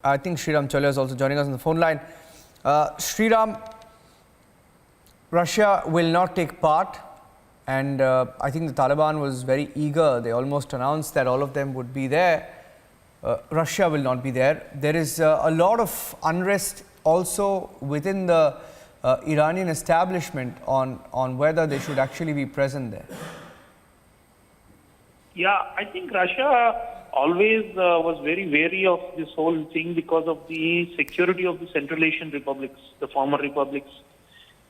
I think Sreeram Chaulia is also joining us on the phone line. Sreeram, Russia will not take part, and I think the Taliban was very eager. They almost announced that all of them would be there. Russia will not be there. There is a lot of unrest also within the Iranian establishment on whether they should actually be present there. Yeah, I think Russia always was very wary of this whole thing because of the security of the Central Asian republics, the former republics.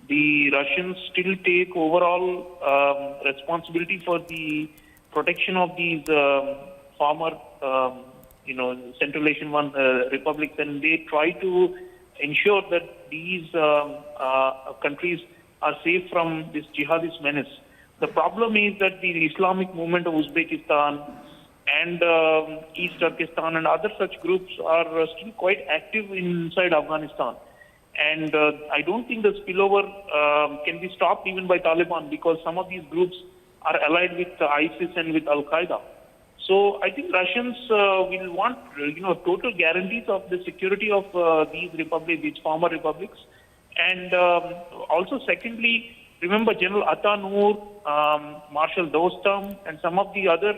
The Russians still take overall responsibility for the protection of these former, Central Asian republics, and they try to ensure that these countries are safe from this jihadist menace. The problem is that the Islamic movement of Uzbekistan and East Turkestan and other such groups are still quite active inside Afghanistan. And I don't think the spillover can be stopped even by Taliban, because some of these groups are allied with ISIS and with Al-Qaeda. So I think Russians will want total guarantees of the security of these republics, these former republics. And also secondly, remember General Atta Noor, Marshal Dostum, and some of the other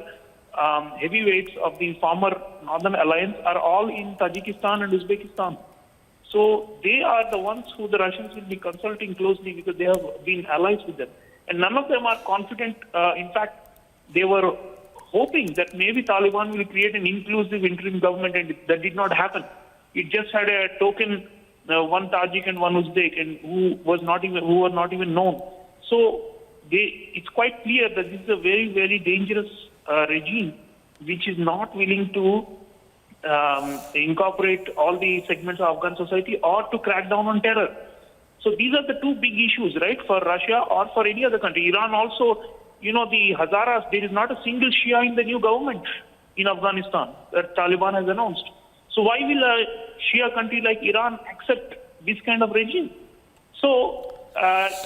heavyweights of the former Northern Alliance are all in Tajikistan and Uzbekistan. So they are the ones who the Russians will be consulting closely, because they have been allies with them. And none of them are confident. In fact, they were hoping that maybe Taliban will create an inclusive interim government, and that did not happen. It just had a token, one Tajik and one Uzbek, and who were not even known. So it's quite clear that this is a very, very dangerous regime, which is not willing to incorporate all the segments of Afghan society or to crack down on terror. So these are the two big issues, right, for Russia or for any other country. Iran also, the Hazaras, there is not a single Shia in the new government in Afghanistan that Taliban has announced. So why will a Shia country like Iran accept this kind of regime? So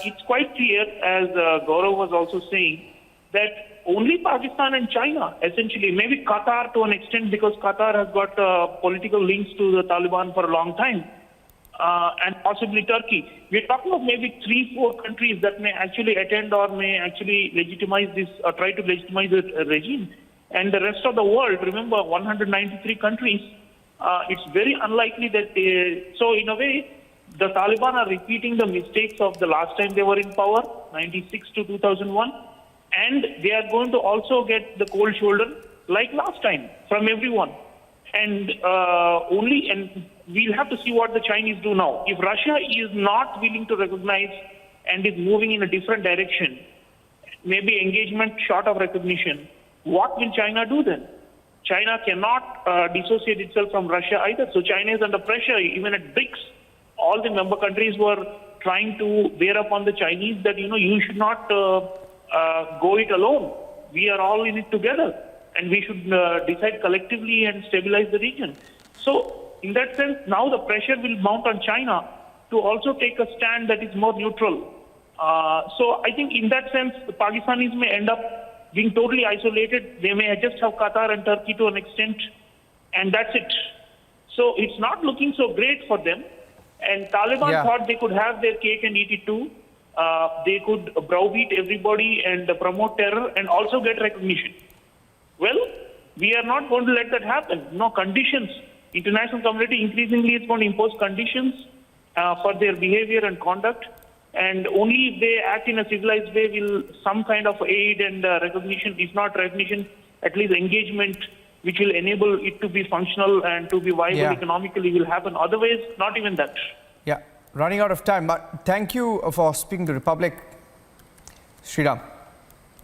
it's quite clear, as Gaurav was also saying, that only Pakistan and China, essentially, maybe Qatar to an extent, because Qatar has got political links to the Taliban for a long time, and possibly Turkey. We're talking of maybe 3-4 countries that may actually attend or may actually legitimize this or try to legitimize the regime. And the rest of the world, remember, 193 countries, it's very unlikely that so in a way, the Taliban are repeating the mistakes of the last time they were in power, 96 to 2001. And they are going to also get the cold shoulder like last time from everyone. And we'll have to see what the Chinese do now. If Russia is not willing to recognize and is moving in a different direction, maybe engagement short of recognition, what will China do then? China cannot dissociate itself from Russia either. So China is under pressure. Even at BRICS, all the member countries were trying to bear upon the Chinese that, you should not go it alone. We are all in it together, and we should decide collectively and stabilize the region. So in that sense, now the pressure will mount on China to also take a stand that is more neutral. So I think in that sense, the Pakistanis may end up being totally isolated. They may just have Qatar and Turkey to an extent, and that's it. So it's not looking so great for them. And Taliban thought they could have their cake and eat it too. They could browbeat everybody and promote terror and also get recognition. Well, we are not going to let that happen. No conditions. International community increasingly is going to impose conditions for their behavior and conduct. And only if they act in a civilized way will some kind of aid and recognition, if not recognition, at least engagement, which will enable it to be functional and to be viable economically, will happen. Otherwise, not even that. Yeah. Running out of time, but thank you for speaking to Republic, Sreeram.